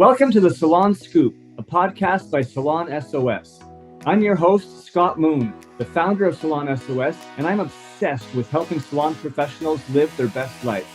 Welcome to the Salon Scoop, a podcast by Salon S.O.S. I'm your host, Scott Moon, the founder of Salon S.O.S, and I'm obsessed with helping salon professionals live their best life.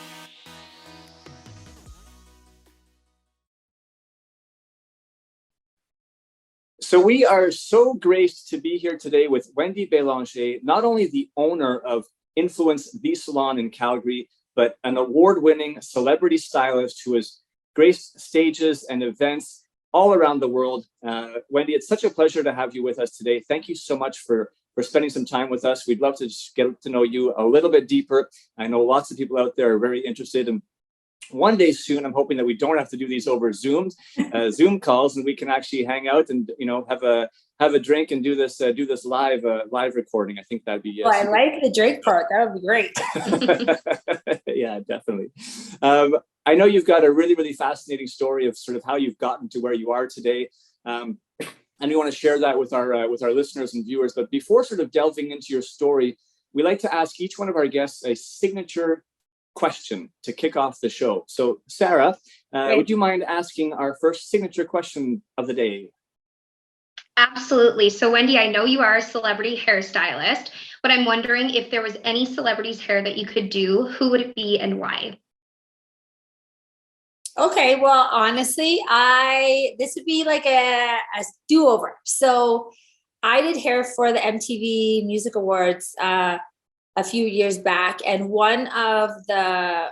So we are so graced to be here today with Wendy Bélanger, not only the owner of Influence the Salon in Calgary, but an award-winning celebrity stylist who has graced stages and events all around the world. Wendy, it's such a pleasure to have you with us today. Thank you so much for spending some time with us. We'd love to just get to know you a little bit deeper. I know lots of people out there are very interested, and one day soon, I'm hoping that we don't have to do these over Zoom calls, and we can actually hang out and have a drink and do this live recording. I think that'd be. I like the drink part. That would be great. Yeah, definitely. I know you've got a really, really fascinating story of sort of how you've gotten to where you are today, and we want to share that with our listeners and viewers. But before sort of delving into your story, we like to ask each one of our guests a signature question to kick off the show. So, Sarah, would you mind asking our first signature question of the day? Absolutely. So, Wendy, I know you are a celebrity hairstylist, but I'm wondering if there was any celebrity's hair that you could do, who would it be and why? Okay, well, honestly, this would be like a do-over. So I did hair for the MTV Music Awards a few years back. And one of the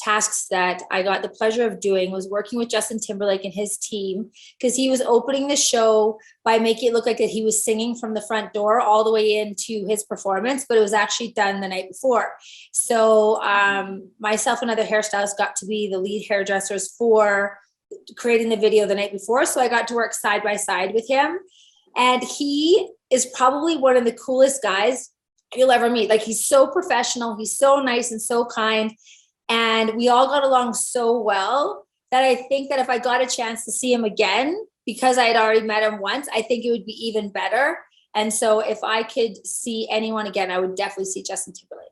tasks that I got the pleasure of doing was working with Justin Timberlake and his team, because he was opening the show by making it look like that he was singing from the front door all the way into his performance, but it was actually done the night before. So myself and other hairstylists got to be the lead hairdressers for creating the video the night before. So I got to work side by side with him. And he is probably one of the coolest guys you'll ever meet. Like, he's so professional, he's so nice and so kind, and we all got along so well that I think that if I got a chance to see him again, because I had already met him once, I think it would be even better. And so if I could see anyone again, I would definitely see Justin Timberlake.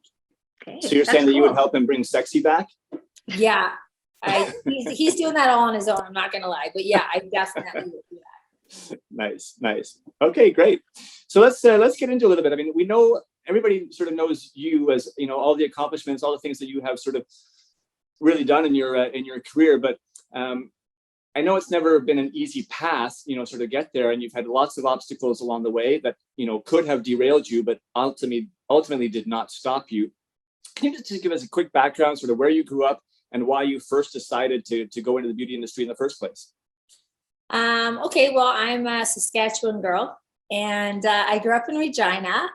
Okay, so you're saying that you would help him bring sexy back? Yeah, he's doing that all on his own, I'm not gonna lie, but yeah, I definitely would do that. Nice. Okay, great. So let's get into a little bit. I mean, we know everybody sort of knows you as, all the accomplishments, all the things that you have sort of really done in your career. But I know it's never been an easy path, sort of get there, and you've had lots of obstacles along the way that could have derailed you, but ultimately did not stop you. Can you just give us a quick background, sort of where you grew up and why you first decided to go into the beauty industry in the first place? Okay, well, I'm a Saskatchewan girl, and I grew up in Regina,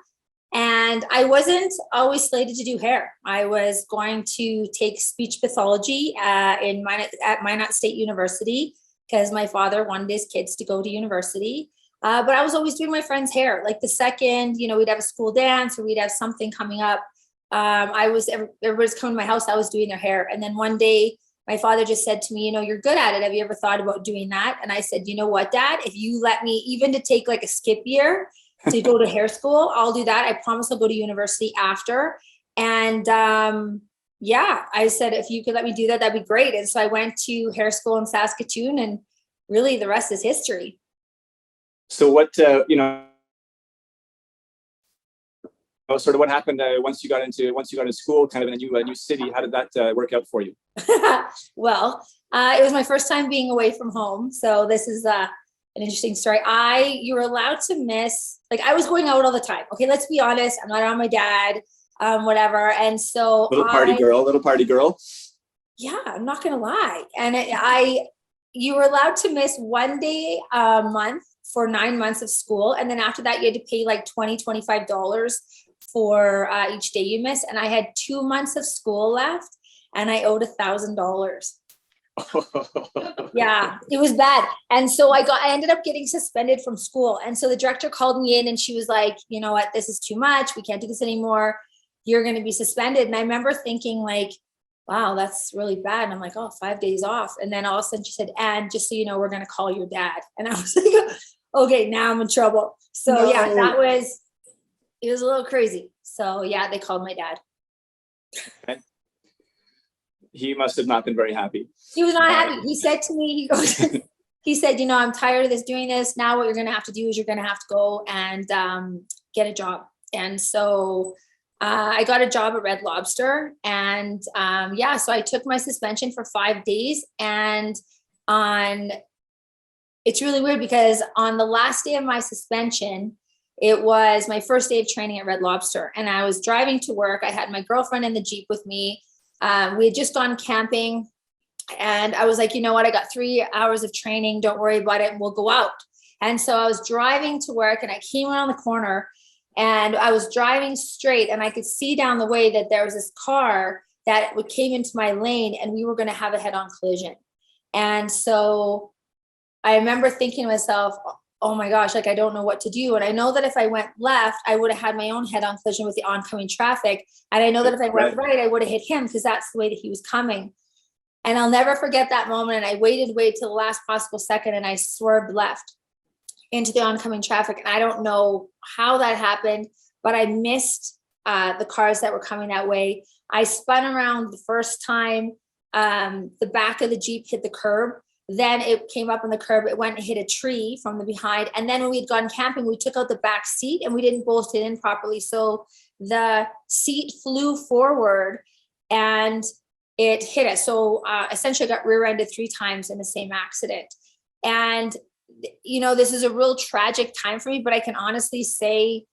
and I wasn't always slated to do hair. I was going to take speech pathology at Minot State University because my father wanted his kids to go to university. But I was always doing my friend's hair. Like the second, we'd have a school dance or we'd have something coming up. Everybody's coming to my house, I was doing their hair. And then one day, my father just said to me, you're good at it. Have you ever thought about doing that? And I said, you know what, Dad, if you let me even to take like a skip year to go to hair school, I'll do that. I promise I'll go to university after. And I said, if you could let me do that, that'd be great. And so I went to hair school in Saskatoon, and really the rest is history. So what, sort of what happened once you got into school, kind of in a new city? How did that work out for you? Well, it was my first time being away from home. So this is an interesting story. You were allowed to miss, like, I was going out all the time. Okay, let's be honest. I'm not around my dad, whatever. And so little party girl. Yeah, I'm not gonna lie. And you were allowed to miss one day a month for 9 months of school. And then after that, you had to pay like $25 for each day you miss. And I had 2 months of school left, and I owed $1,000. Yeah, it was bad. And so I ended up getting suspended from school. And so the director called me in, and she was like, you know what, this is too much. We can't do this anymore. You're going to be suspended. And I remember thinking like, wow, that's really bad. And I'm like, 5 days off. And then all of a sudden she said, and just so you know, we're going to call your dad. And I was like, okay, now I'm in trouble. So no. Yeah, it was a little crazy. So yeah, they called my dad. Okay. He must have not been very happy. He was not happy. He said to me, he goes, he said, you know, I'm tired of doing this. Now what you're going to have to do is you're going to have to go and get a job. And so I got a job at Red Lobster, and so I took my suspension for 5 days, and it's really weird because on the last day of my suspension, it was my first day of training at Red Lobster, and I was driving to work. I had my girlfriend in the Jeep with me. We had just gone camping, and I was like, you know what? I got 3 hours of training. Don't worry about it. We'll go out. And so I was driving to work, and I came around the corner, and I was driving straight, and I could see down the way that there was this car that came into my lane, and we were going to have a head-on collision. And so I remember thinking to myself, oh my gosh, like, I don't know what to do. And I know that if I went left, I would have had my own head-on collision with the oncoming traffic. And I know that if I went right, I would have hit him because that's the way that he was coming. And I'll never forget that moment. And I waited till the last possible second, and I swerved left into the oncoming traffic. And I don't know how that happened, but I missed the cars that were coming that way. I spun around the first time. The back of the Jeep hit the curb. Then it came up on the curb. It went and hit a tree from the behind. And then when we'd gone camping, we took out the back seat and we didn't bolt it in properly. So the seat flew forward and it hit us. So essentially I got rear-ended 3 times in the same accident. And, you know, this is a real tragic time for me, but I can honestly say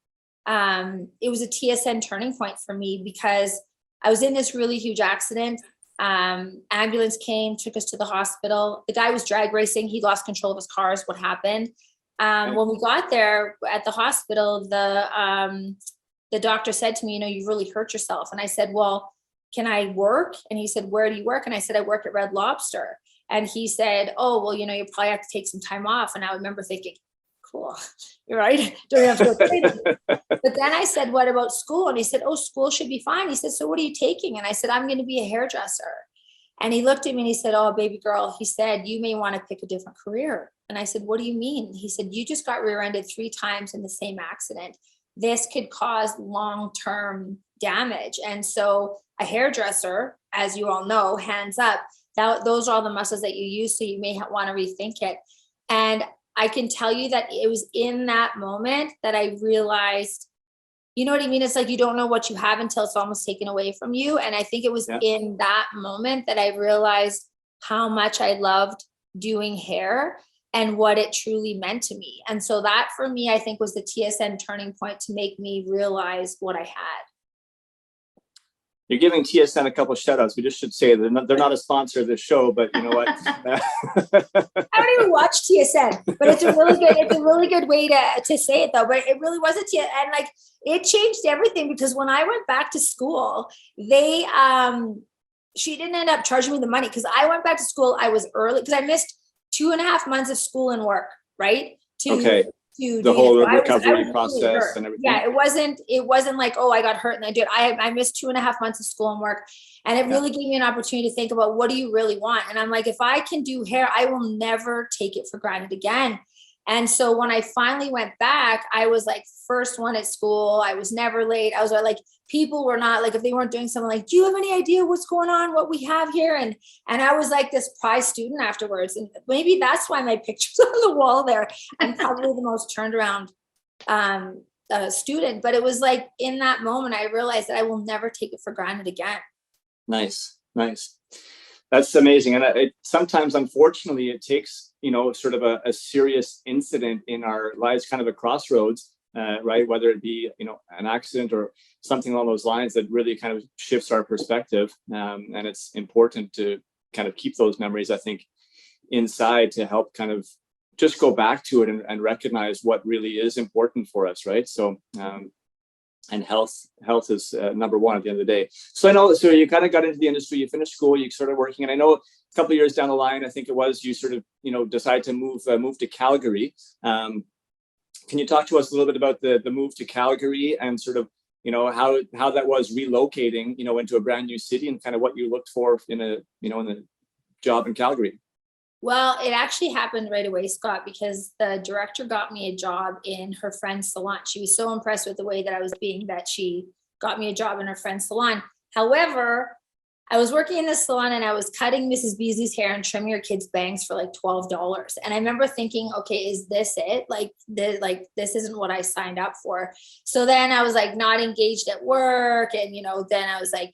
it was a TSN turning point for me because I was in this really huge accident. Ambulance came, took us to the hospital. The guy was drag racing. He lost control of his car is what happened. When we got there at the hospital, the doctor said to me, you know, you really hurt yourself. And I said, well, can I work? And he said, where do you work? And I said, I work at Red Lobster. And he said, oh, well, you know, you probably have to take some time off. And I remember thinking, cool, you're right. Don't have to go crazy. But then I said, what about school? And he said, oh, school should be fine. He said, so what are you taking? And I said, I'm going to be a hairdresser. And he looked at me and he said, oh, baby girl, he said, you may want to pick a different career. And I said, what do you mean? He said, you just got rear-ended 3 times in the same accident. This could cause long-term damage. And so a hairdresser, as you all know, hands up, those are all the muscles that you use. So you may want to rethink it. And I can tell you that it was in that moment that I realized, you know what I mean? It's like you don't know what you have until it's almost taken away from you. And I think it was in that moment that I realized how much I loved doing hair and what it truly meant to me. And so that for me, I think was the TSN turning point to make me realize what I had. You're giving TSN a couple of shout outs. We just should say they're not a sponsor of this show, but you know what? I don't even watch TSN, but it's a really good way to say it though. But it really was a TSN, and like it changed everything because when I went back to school, she didn't end up charging me the money because I went back to school. I was early because I missed 2.5 months of school and work, right? The whole recovery process and everything. Yeah, it wasn't like, oh, I got hurt and I did. I missed 2.5 months of school and work. And it really gave me an opportunity to think about what do you really want? And I'm like, if I can do hair, I will never take it for granted again. And so when I finally went back, I was like first one at school. I was never late. I was like, people were not like, if they weren't doing something like, do you have any idea what's going on, what we have here? And I was like this prize student afterwards. And maybe that's why my picture's on the wall there. I'm probably the most turned around student. But it was like in that moment, I realized that I will never take it for granted again. Nice. That's amazing. And sometimes, unfortunately, it takes, you know, sort of a serious incident in our lives, kind of a crossroads, right? Whether it be, you know, an accident or something along those lines that really kind of shifts our perspective. And it's important to kind of keep those memories, I think, inside to help kind of just go back to it and recognize what really is important for us, right? So, and health is number one at the end of the day. So I know, so you kind of got into the industry, you finished school, you started working, and I know a couple of years down the line, I think it was, you sort of, you know, decided to move to Calgary. Can you talk to us a little bit about the move to Calgary and sort of, you know, how that was relocating, you know, into a brand new city and kind of what you looked for in a job in Calgary? Well, it actually happened right away, Scott, because the director got me a job in her friend's salon. She was so impressed with the way that I was being that she got me a job in her friend's salon. However, I was working in the salon and I was cutting Mrs. Beasley's hair and trimming her kids' bangs for like $12. And I remember thinking, okay, is this it? Like this isn't what I signed up for. So then I was like not engaged at work. And, then I was like,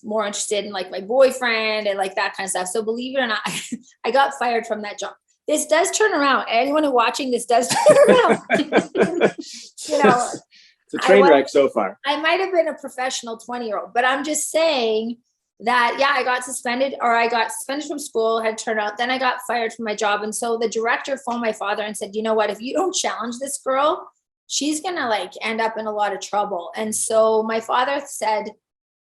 more interested in like my boyfriend and like that kind of stuff. So believe it or not, I got fired from that job. This does turn around. Anyone who's watching this does turn around. It's a train wreck so far. I might have been a professional 20-year-old, but I'm just saying that, yeah, I got suspended from school, had turned out, then I got fired from my job. And so the director phoned my father and said, you know what, if you don't challenge this girl, she's going to like end up in a lot of trouble. And so my father said,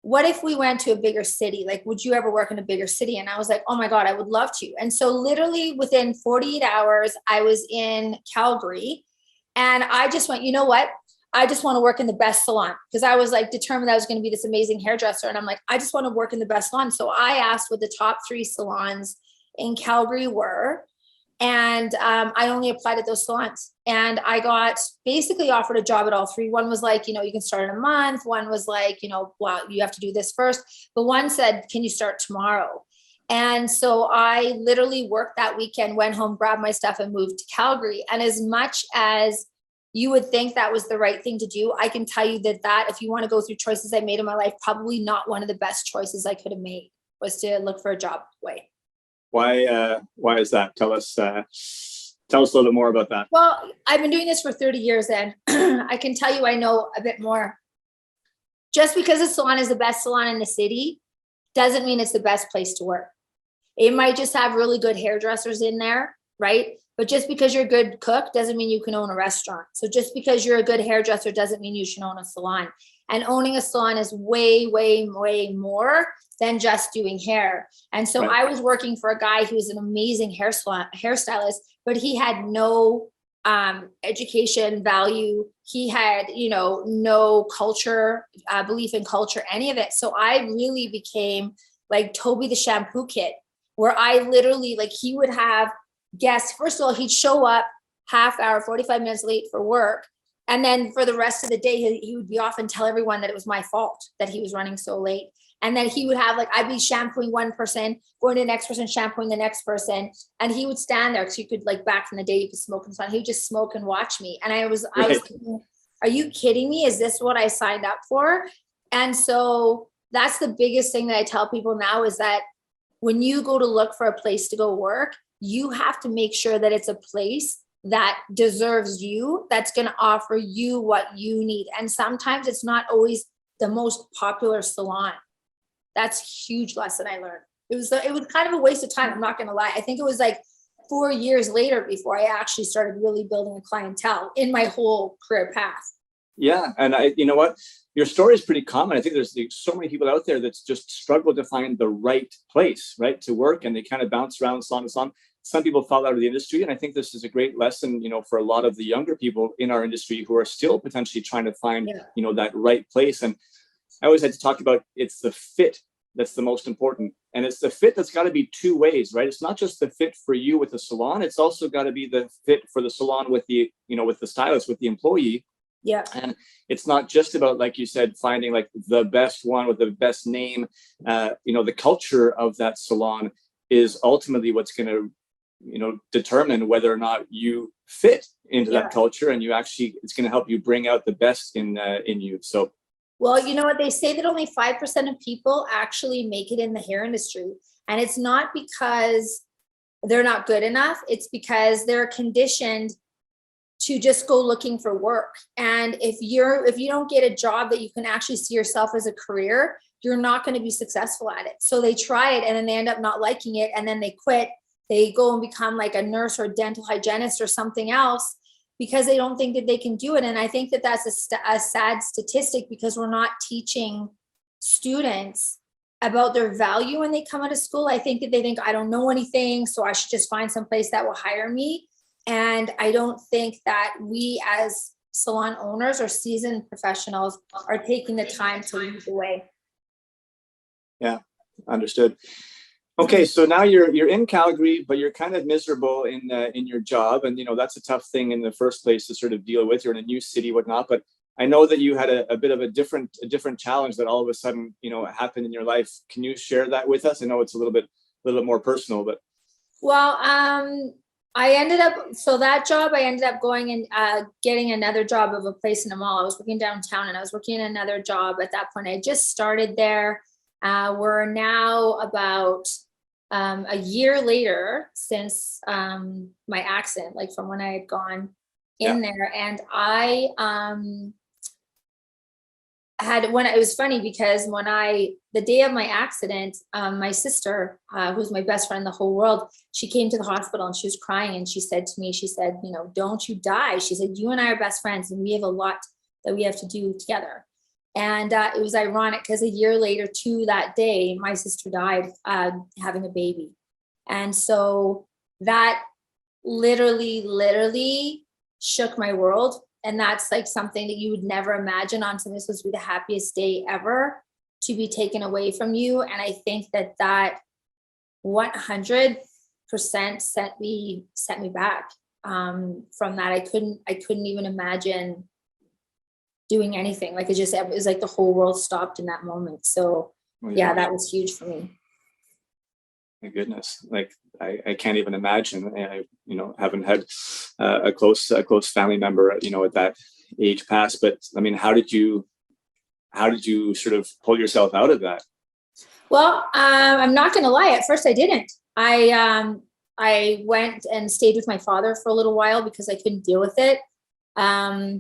what if we went to a bigger city? Like, would you ever work in a bigger city? And I was like, oh my God, I would love to. And so literally within 48 hours, I was in Calgary and I just went, you know what? I just want to work in the best salon, because I was like determined I was going to be this amazing hairdresser. And I'm like, I just want to work in the best salon. So I asked what the top 3 salons in Calgary were. And I only applied at those salons. And I got basically offered a job at all 3. One was like, you can start in a month. One was like, well, you have to do this first. But one said, can you start tomorrow? And so I literally worked that weekend, went home, grabbed my stuff and moved to Calgary. And as much as you would think that was the right thing to do, I can tell you that if you want to go through choices I made in my life, probably not one of the best choices I could have made was to look for a job away. Why is that? Tell us a little bit more about that. Well, I've been doing this for 30 years and I can tell you I know a bit more. Just because a salon is the best salon in the city doesn't mean it's the best place to work. It might just have really good hairdressers in there, right? But just because you're a good cook doesn't mean you can own a restaurant. So just because you're a good hairdresser doesn't mean you should own a salon. And owning a salon is way, way, way more than just doing hair. And so I was working for a guy who was an amazing hairstylist, but he had no education value. He had, no culture, belief in culture, any of it. So I really became like Toby the shampoo kid, where I literally, like, he would have guests. First of all, he'd show up half hour, 45 minutes late for work. And then for the rest of the day, he would be off and tell everyone that it was my fault that he was running so late. And then he would have, like, I'd be shampooing one person, going to the next person, shampooing the next person. And he would stand there because you could, like, back in the day, you could smoke in the sun. He would just smoke and watch me. And I was thinking, are you kidding me? Is this what I signed up for? And so that's the biggest thing that I tell people now is that when you go to look for a place to go work, you have to make sure that it's a place that deserves you, that's going to offer you what you need. And sometimes it's not always the most popular salon. That's a huge lesson I learned. It was kind of a waste of time. I'm not going to lie. I think it was like 4 years later before I actually started really building a clientele in my whole career path. Yeah. And you know what? Your story is pretty common. I think there's so many people out there that just struggle to find the right place, right, to work. And they kind of bounce around salon to salon. Some people fall out of the industry. And I think this is a great lesson, for a lot of the younger people in our industry who are still potentially trying to find, that right place. And I always had to talk about it's the fit that's the most important. And it's the fit that's got to be 2 ways, right? It's not just the fit for you with the salon. It's also got to be the fit for the salon with the, with the stylist, with the employee. Yeah. And it's not just about, like you said, finding like the best one with the best name. The culture of that salon is ultimately what's going to, determine whether or not you fit into that culture, and it's going to help you bring out the best in you. So, well, you know what, they say that only 5% of people actually make it in the hair industry. And it's not because they're not good enough. It's because they're conditioned to just go looking for work. And if you don't get a job that you can actually see yourself as a career, you're not going to be successful at it. So they try it and then they end up not liking it, and then they quit. They go and become like a nurse or a dental hygienist or something else because they don't think that they can do it. And I think that that's a sad statistic, because we're not teaching students about their value when they come out of school. I think that they think, I don't know anything, so I should just find some place that will hire me. And I don't think that we as salon owners or seasoned professionals are taking the time to lead the way. Yeah, understood. Okay, so now you're in Calgary, but you're kind of miserable in your job, and that's a tough thing in the first place to sort of deal with. You're in a new city, whatnot. But I know that you had a bit of a different challenge that all of a sudden, happened in your life. Can you share that with us? I know it's a little bit more personal, but. Well, I ended up, so that job, I ended up going and getting another job of a place in a mall. I was working downtown and I was working in another job at that point. I just started there. We're now about a year later since my accident, like from when I had gone in there. And I it was funny because the day of my accident, my sister, who's my best friend in the whole world, she came to the hospital and she was crying. And she said to me, don't you die. She said, you and I are best friends and we have a lot that we have to do together. And it was ironic because a year later to that day, my sister died having a baby. And so that literally shook my world. And that's like something that you would never imagine on something supposed to be the happiest day ever to be taken away from you. And I think that 100% sent me back from that. I couldn't even imagine doing anything. Like it was like the whole world stopped in that moment. So yeah, that was huge for me. My goodness, like I can't even imagine. I haven't had a close family member at that age pass. But I mean, how did you sort of pull yourself out of that? Well, I'm not going to lie. At first, I didn't. I went and stayed with my father for a little while because I couldn't deal with it. I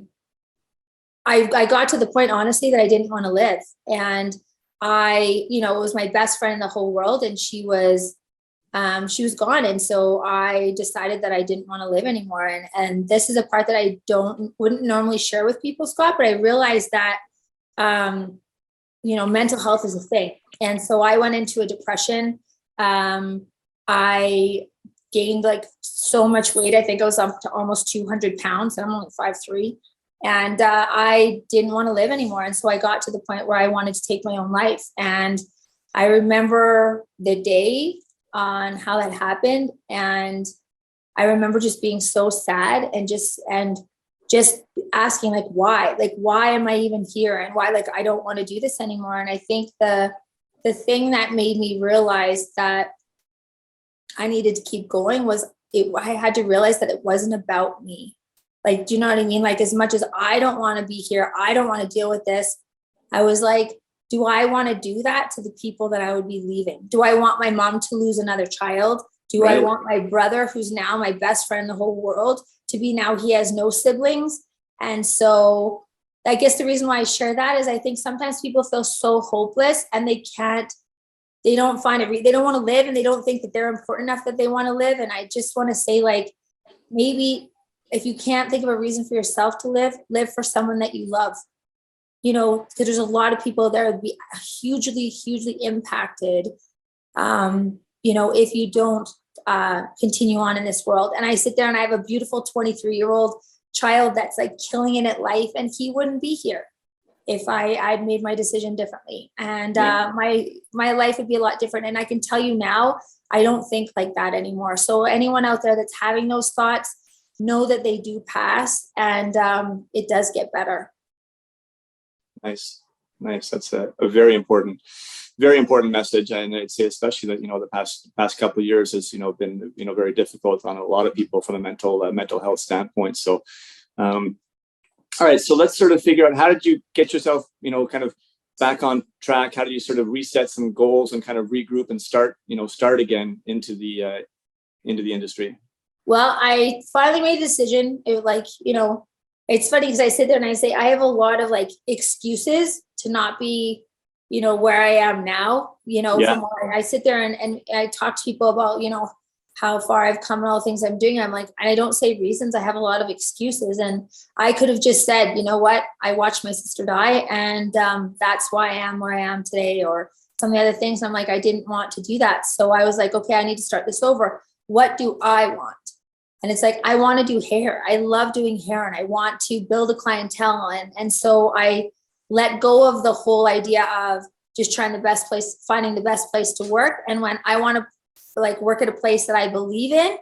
got to the point, honestly, that I didn't want to live, and it was my best friend in the whole world, and she was gone. And so I decided that I didn't want to live anymore. And this is a part that I wouldn't normally share with people, Scott, but I realized that, mental health is a thing. And so I went into a depression. I gained like so much weight. I think I was up to almost 200 pounds. I'm only 5'3". And I didn't want to live anymore. And so I got to the point where I wanted to take my own life. And I remember the day on how that happened. And I remember just being so sad and just asking why am I even here? And why, I don't want to do this anymore. And I think the thing that made me realize that I needed to keep going was I had to realize that it wasn't about me. Do you know what I mean? As much as I don't want to be here, I don't want to deal with this. I was like, do I want to do that to the people that I would be leaving? Do I want my mom to lose another child? Do I want my brother, who's now my best friend in the whole world, to be now he has no siblings? And so I guess the reason why I share that is I think sometimes people feel so hopeless and they don't find it. They don't want to live and they don't think that they're important enough that they want to live. And I just want to say, maybe if you can't think of a reason for yourself to live for someone that you love, because there's a lot of people there that would be hugely, hugely impacted, if you don't continue on in this world. And I sit there and I have a beautiful 23-year-old child that's killing it at life, and he wouldn't be here if I'd made my decision differently. And my life would be a lot different. And I can tell you now, I don't think like that anymore. So anyone out there that's having those thoughts, know that they do pass, and it does get better. Nice. That's a very important message. And I'd say especially that, the past couple of years has, been, very difficult on a lot of people from a mental health standpoint. So, all right, so let's sort of figure out, how did you get yourself, kind of back on track? How do you sort of reset some goals and kind of regroup and start again into the industry? Well, I finally made a decision. It's funny because I sit there and I say, I have a lot of excuses to not be, where I am now, from where I sit there and I talk to people about, how far I've come and all the things I'm doing. I'm like, and I don't say reasons. I have a lot of excuses. And I could have just said, you know what, I watched my sister die, and that's why I am where I am today, or some of the other things. I'm like, I didn't want to do that. So I was like, okay, I need to start this over. What do I want? And it's I want to do hair. I love doing hair and I want to build a clientele. And so I let go of the whole idea of just finding the best place to work. And when I want to work at a place that I believe in,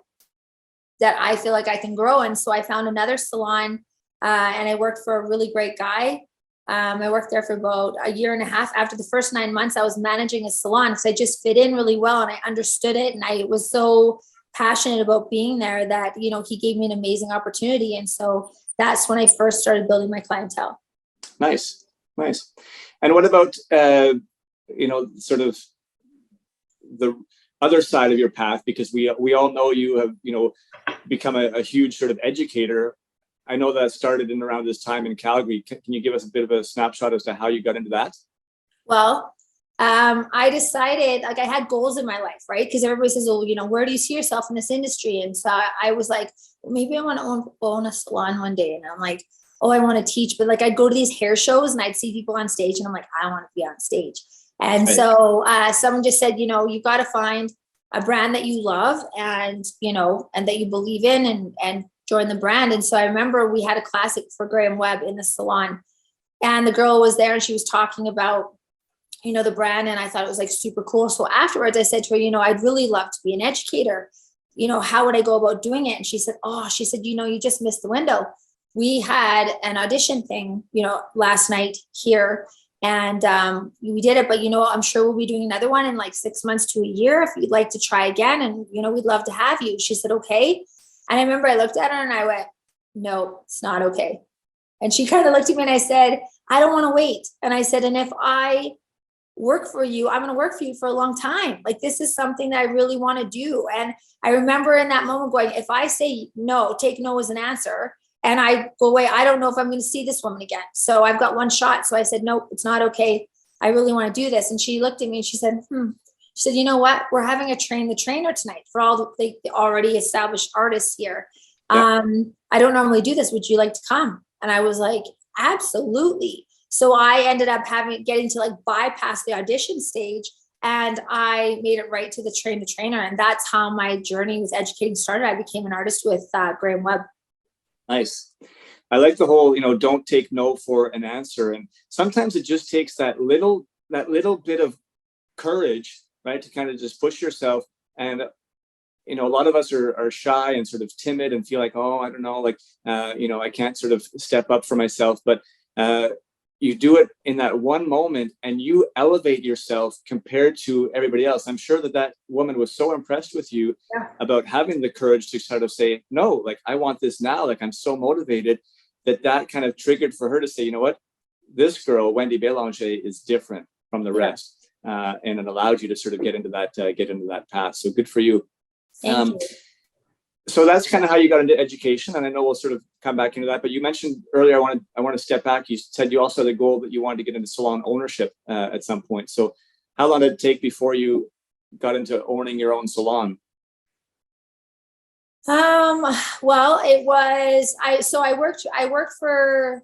that I feel like I can grow. And so I found another salon and I worked for a really great guy. I worked there for about a year and a half. After the first 9 months, I was managing a salon because I just fit in really well and I understood it. And I was so passionate about being there that, you know, he gave me an amazing opportunity. And so that's when I first started building my clientele. Nice. Nice. And what about, you know, sort of the other side of your path? Because we all know you have, you know, become a huge sort of educator. I know that started in around this time in Calgary. Can you give us a bit of a snapshot as to how you got into that? Well, I decided, like, I had goals in my life, right? Because everybody says, oh, you know, where do you see yourself in this industry? And so I was like, well, maybe I want to own a salon one day. And I'm like, oh, I want to teach. But like, I'd go to these hair shows and I'd see people on stage and I'm like, I want to be on stage. And so someone just said, you know, you've got to find a brand that you love and, you know, and that you believe in and join the brand. And so I remember we had a classic for Graham Webb in the salon and the girl was there and she was talking about, you know, the brand. And I thought it was like super cool. So afterwards I said to her, you know, I'd really love to be an educator. You know, how would I go about doing it? And she said, you know, you just missed the window. We had an audition thing, you know, last night here and we did it, but, you know, I'm sure we'll be doing another one in like 6 months to a year if you'd like to try again. And, you know, we'd love to have you. She said, okay. And I remember I looked at her and I went, no, it's not okay. And she kind of looked at me and I said, I don't want to wait. And I said, and if I work for you, I'm going to work for you for a long time. Like, this is something that I really want to do. And I remember in that moment going, if I say no, take no as an answer, and I go away, I don't know if I'm going to see this woman again. So I've got one shot. So I said, nope, it's not okay. I really want to do this. And she looked at me and she said, She said, you know what? We're having a train the trainer tonight for all the already established artists here. Yeah. I don't normally do this. Would you like to come? And I was like, absolutely. So I ended up getting to like bypass the audition stage and I made it right to the train the trainer. And that's how my journey with educating started. I became an artist with Graham Webb. Nice. I like the whole, you know, don't take no for an answer. And sometimes it just takes that little bit of courage, right? To kind of just push yourself. And, you know, a lot of us are shy and sort of timid and feel like, oh, I don't know, like, you know, I can't sort of step up for myself. But you do it in that one moment and you elevate yourself compared to everybody else. I'm sure that woman was so impressed with you about having the courage to sort of say, no, like, I want this now. Like, I'm so motivated that kind of triggered for her to say, you know what, this girl, Wendy Bélanger, is different from the rest. And it allowed you to sort of get into that path. So good for you. Thank you. So that's kind of how you got into education, and I know we'll sort of come back into that. But you mentioned earlier, I want to step back. You said you also had a goal that you wanted to get into salon ownership at some point. So how long did it take before you got into owning your own salon? Well, it was I worked for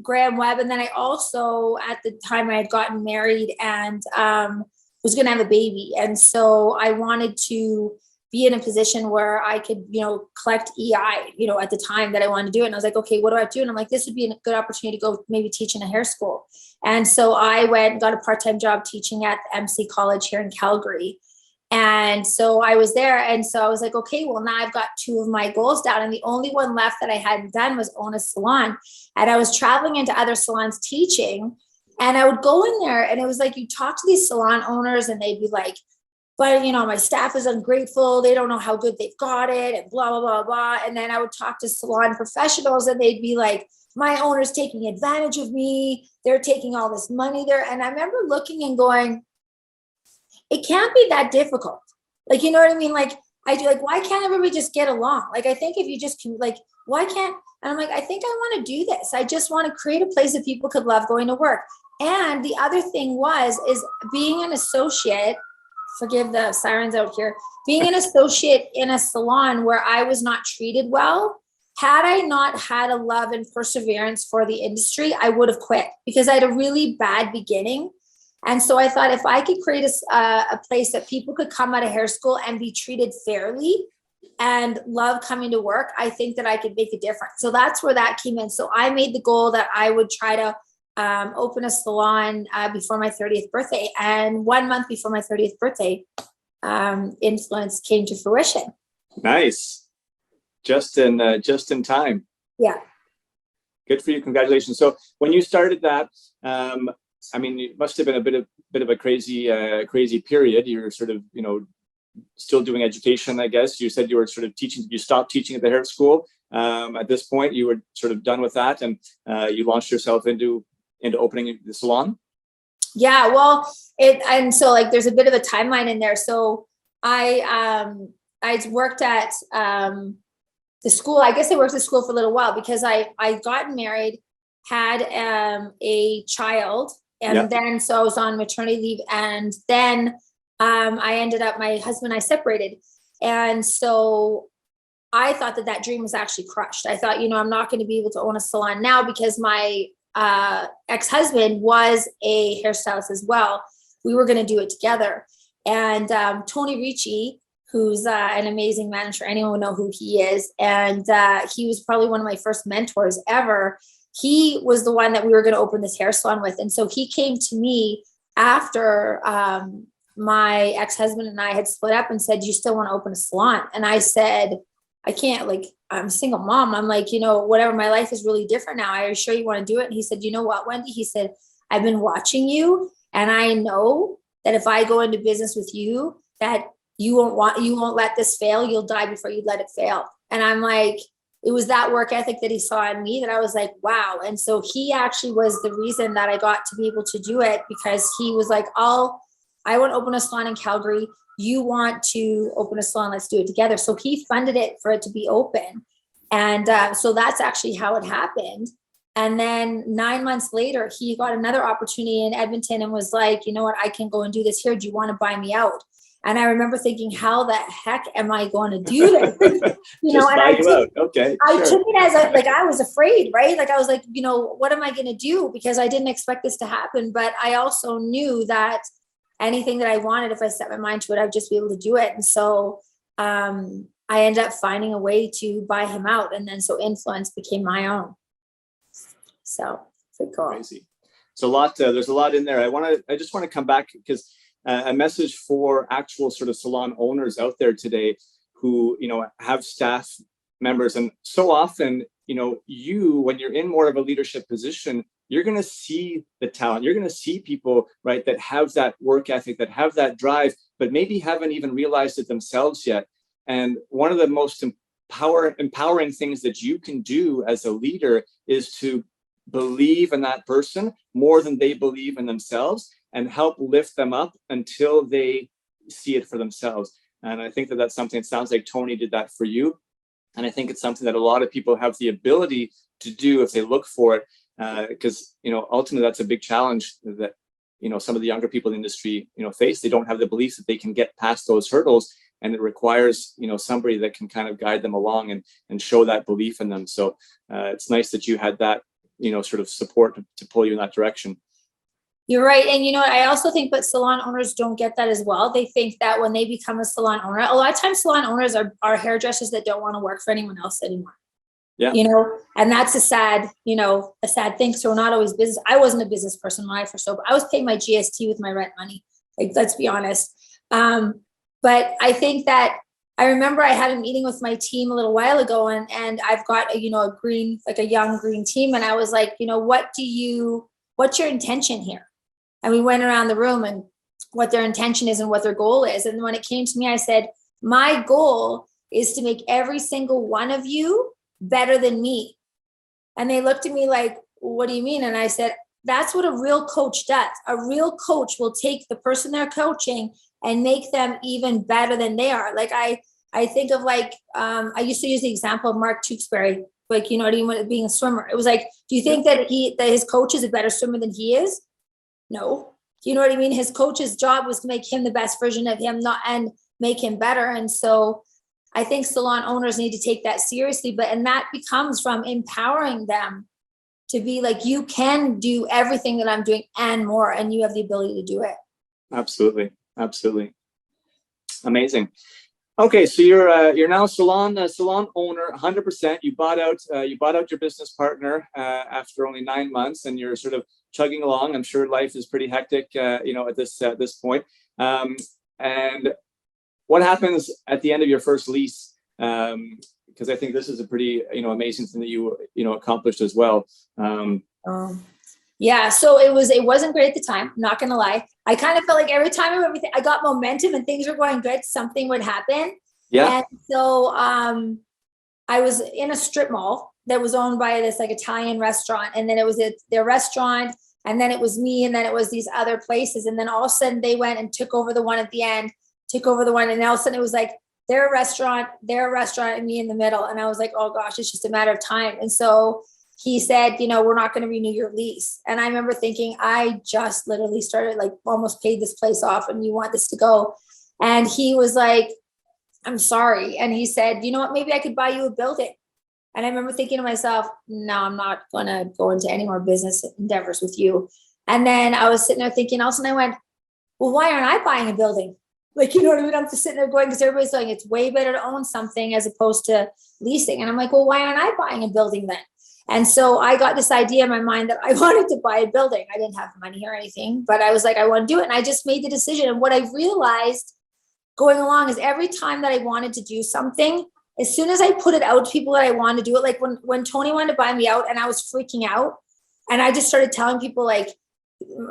Graham Webb, and then I also at the time I had gotten married and was going to have a baby, and so I wanted to be in a position where I could, you know, collect EI, you know, at the time that I wanted to do it. And I was like, okay, what do I do? And I'm like, this would be a good opportunity to go maybe teach in a hair school. And so I went and got a part-time job teaching at the MC College here in Calgary. And so I was there. And so I was like, okay, well, now I've got 2 of my goals down. And the only one left that I hadn't done was own a salon. And I was traveling into other salons teaching. And I would go in there and it was like, you talk to these salon owners and they'd be like, but, you know, my staff is ungrateful. They don't know how good they've got it and blah, blah, blah, blah. And then I would talk to salon professionals and they'd be like, my owner's taking advantage of me. They're taking all this money there. And I remember looking and going, it can't be that difficult. Like, you know what I mean? Like, I do, like, why can't everybody just get along? Like, I think if you just can, like, why can't, and I'm like, I think I want to do this. I just want to create a place that people could love going to work. And the other thing is being an associate, forgive the sirens out here, being an associate in a salon where I was not treated well. Had I not had a love and perseverance for the industry, I would have quit because I had a really bad beginning. And so I thought if I could create a place that people could come out of hair school and be treated fairly and love coming to work, I think that I could make a difference. So that's where that came in. So I made the goal that I would try to open a salon before my 30th birthday. And 1 month before my 30th birthday, Influence came to fruition. Nice. Just in time. Yeah. Good for you. Congratulations. So when you started that, I mean, it must have been a bit of a crazy period. You're sort of, still doing education, I guess. You said you were sort of teaching. You stopped teaching at the hair school. At this point, you were sort of done with that, and you launched yourself into opening the salon. Yeah, well, and so like there's a bit of a timeline in there. So I worked at the school. I guess I worked at school for a little while because I got married, had a child, and then so I was on maternity leave, and then I ended up, my husband and I separated, and so I thought that dream was actually crushed. I thought, I'm not going to be able to own a salon now because my ex-husband was a hairstylist as well. We were going to do it together. And Tony Ricci, who's an amazing manager, anyone will know who he is. And he was probably one of my first mentors ever. He was the one that we were going to open this hair salon with. And so he came to me after my ex-husband and I had split up and said, "You still want to open a salon?" And I said, "I can't, like, I'm a single mom." I'm like, whatever, my life is really different now. Are you sure you want to do it? And he said, "You know what, Wendy?" He said, "I've been watching you, and I know that if I go into business with you, that you won't let this fail. You'll die before you let it fail." And I'm like, it was that work ethic that he saw in me that I was like, wow. And so he actually was the reason that I got to be able to do it, because he was like, I want to open a salon in Calgary. You want to open a salon, let's do it together. So he funded it for it to be open. And so that's actually how it happened. And then 9 months later, he got another opportunity in Edmonton and was like, "You know what, I can go and do this here. Do you want to buy me out?" And I remember thinking, how the heck am I going to do this? And I took it as I was afraid, right? Like I was like, what am I going to do? Because I didn't expect this to happen. But I also knew that anything that I wanted, if I set my mind to it, I'd just be able to do it. And so I ended up finding a way to buy him out. And then so influence became my own. So pretty cool. Crazy. So there's a lot in there. I just want to come back because a message for actual sort of salon owners out there today who, have staff members. And so often, when you're in more of a leadership position, you're going to see the talent. You're going to see people, right, that have that work ethic, that have that drive, but maybe haven't even realized it themselves yet. And one of the most empowering things that you can do as a leader is to believe in that person more than they believe in themselves and help lift them up until they see it for themselves. And I think that that's something, it sounds like Tony did that for you. And I think it's something that a lot of people have the ability to do if they look for it. Because, ultimately that's a big challenge that, some of the younger people in the industry, face. They don't have the belief that they can get past those hurdles. And it requires, somebody that can kind of guide them along and show that belief in them. So it's nice that you had that, sort of support to pull you in that direction. You're right. And I also think that salon owners don't get that as well. They think that when they become a salon owner, a lot of times salon owners are hairdressers that don't want to work for anyone else anymore. Yeah. And that's a sad thing. So we're not always business. I wasn't a business person when I first opened. I was paying my GST with my rent money. Like, let's be honest. But I think that I remember I had a meeting with my team a little while ago, and I've got a young green team. And I was like, what's your intention here? And we went around the room and what their intention is and what their goal is. And when it came to me, I said, my goal is to make every single one of you better than me. And they looked at me like, what do you mean? And I said, that's what a real coach does. A real coach will take the person they're coaching and make them even better than they are. Like I think of I used to use the example of Mark Tewksbury, being a swimmer. It was like, do you think that his coach is a better swimmer than he is? No. Do you know what I mean? His coach's job was to make him the best version of him, and make him better. And so I think salon owners need to take that seriously, and that becomes from empowering them to be like, you can do everything that I'm doing and more, and you have the ability to do it. Absolutely. Amazing. Okay, so you're now salon owner, 100%. You bought out your business partner after only 9 months, and you're sort of chugging along. I'm sure life is pretty hectic, at this point. And what happens at the end of your first lease? because I think this is a pretty, amazing thing that you accomplished as well. Yeah, so it wasn't great at the time, I'm not gonna lie. I kind of felt like every time I got momentum and things were going good, something would happen. Yeah. And so I was in a strip mall that was owned by this like Italian restaurant, and then it was their restaurant, and then it was me, and then it was these other places, and then all of a sudden they went and took over the one at the end, and all of a sudden it was like their restaurant, and me in the middle, and I was like, oh gosh, it's just a matter of time. And so he said, we're not going to renew your lease. And I remember thinking, I just literally started, like, almost paid this place off, and you want this to go. And he was like, I'm sorry. And he said, you know what, maybe I could buy you a building. And I remember thinking to myself, no, I'm not going to go into any more business endeavors with you. And then I was sitting there thinking, all of a sudden I went, well, why aren't I buying a building? Like, you know what I mean? I'm just sitting there going, because everybody's saying it's way better to own something as opposed to leasing. And I'm like, well, why aren't I buying a building then? And so I got this idea in my mind that I wanted to buy a building. I didn't have money or anything, but I was like, I want to do it. And I just made the decision. And what I realized going along is every time that I wanted to do something, as soon as I put it out to people that I wanted to do it, like when Tony wanted to buy me out and I was freaking out, and I just started telling people, like,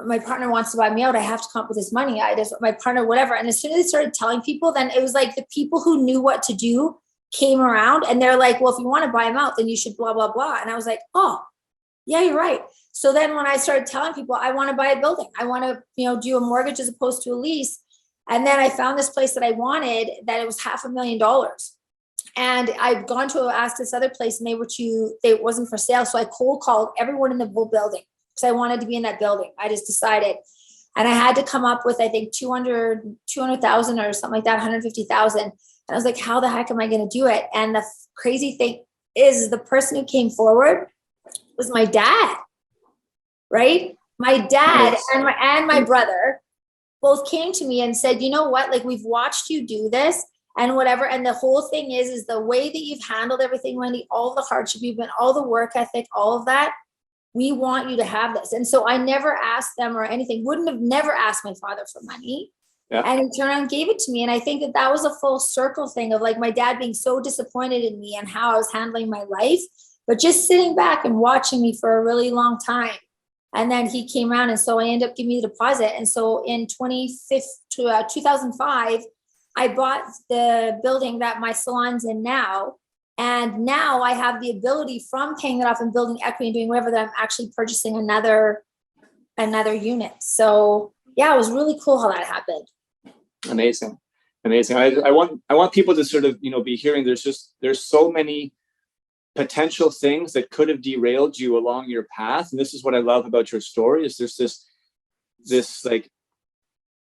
my partner wants to buy me out, I have to come up with this money. My partner, whatever. And as soon as I started telling people, then it was like the people who knew what to do came around, and they're like, well, if you want to buy him out, then you should blah, blah, blah. And I was like, oh, yeah, you're right. So then when I started telling people, I want to buy a building, I want to, do a mortgage as opposed to a lease. And then I found this place that I wanted, that it was $500,000. And I'd gone to ask this other place, and they wasn't for sale. So I cold called everyone in the whole building because I wanted to be in that building. I just decided. And I had to come up with, I think, 200,000 or something like that, 150,000. And I was like, how the heck am I going to do it? And the crazy thing is, the person who came forward was my dad, right? My dad and my brother both came to me and said, you know what, like, we've watched you do this and whatever. And the whole thing is the way that you've handled everything, Wendy, all the hardship you've been, all the work ethic, all of that, we want you to have this. And so I never asked them or anything, never asked my father for money. Yeah. And he turned around and gave it to me. And I think that was a full circle thing of, like, my dad being so disappointed in me and how I was handling my life, but just sitting back and watching me for a really long time. And then he came around, and so I ended up giving me the deposit. And so in 2005, I bought the building that my salon's in now. And now I have the ability, from paying it off and building equity and doing whatever, that I'm actually purchasing another unit. So yeah, it was really cool how that happened. Amazing. I want people to sort of, be hearing, there's so many potential things that could have derailed you along your path. And this is what I love about your story, is there's this like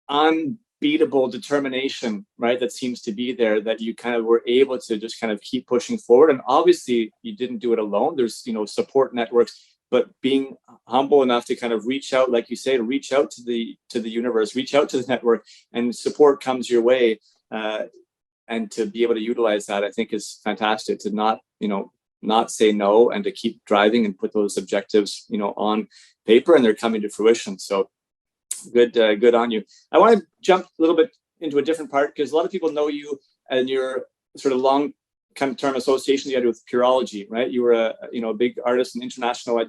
unbeatable determination, right, that seems to be there, that you kind of were able to just kind of keep pushing forward. And obviously you didn't do it alone. There's, support networks, but being humble enough to kind of reach out, like you say, to reach out to the universe, reach out to the network, and support comes your way. And to be able to utilize that, I think, is fantastic. To not say no, and to keep driving and put those objectives, on paper, and they're coming to fruition. So good on you. I want to jump a little bit into a different part, because a lot of people know you and your sort of long term association you had with Pureology, right? You were a big artist and international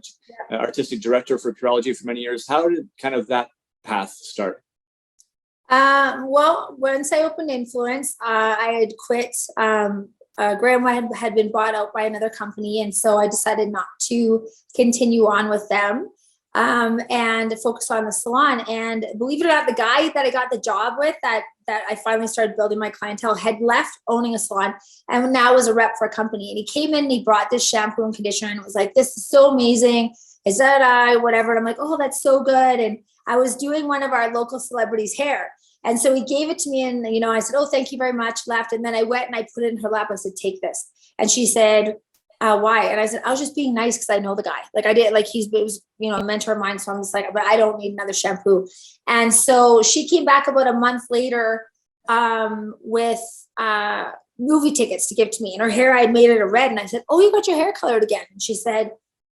artistic director for Pureology for many years. How did kind of that path start? Well, once I opened Influence, I had quit. Graham had been bought out by another company, and so I decided not to continue on with them and focus on the salon. And believe it or not, the guy that I got the job with, that I finally started building my clientele, had left owning a salon and now was a rep for a company. And he came in and he brought this shampoo and conditioner, and it was like, this is so amazing. Is that whatever? And I'm like, oh, that's so good. And I was doing one of our local celebrities' hair. And so he gave it to me, and, I said, oh, thank you very much, left. And then I went and I put it in her lap. I said, take this. And she said, why? And I said, I was just being nice, because I know the guy. Like, I did, like, he was, a mentor of mine. So I'm just like, but I don't need another shampoo. And so she came back about a month later with movie tickets to give to me. And her hair, I had made it a red. And I said, oh, you got your hair colored again? And she said,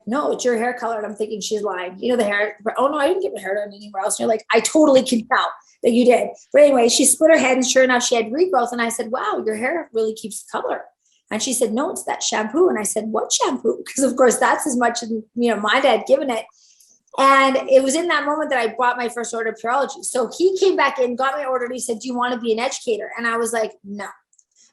no, it's your hair color. And I'm thinking she's lying. The hair. Oh, no, I didn't get my hair done anywhere else. And you're like, I totally can tell that you did. But anyway, she split her head, and sure enough, she had regrowth. And I said, wow, your hair really keeps color. And she said, no, it's that shampoo. And I said, what shampoo? Because of course that's as much as, my dad given it. And it was in that moment that I bought my first order of Pureology. So he came back in, got my order, and he said, do you want to be an educator? And I was like, no.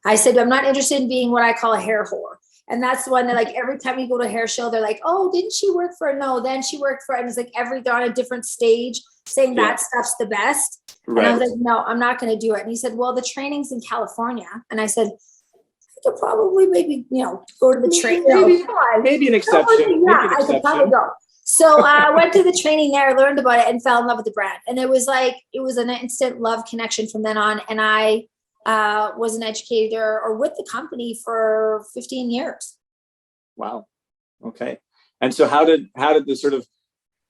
I said, I'm not interested in being what I call a hair whore. And that's the one that, like, every time you go to a hair show, they're like, oh, didn't she work for, no, then she worked for, and it's like they're on a different stage saying that stuff's the best. Right. And I was like, no, I'm not going to do it. And he said, well, the training's in California. And I said, I could probably maybe, go to the training. Maybe an exception. I could probably go. So I went to the training there, learned about it, and fell in love with the brand. And it was an instant love connection from then on. And I was an educator or with the company for 15 years. Wow. Okay. And so how did the sort of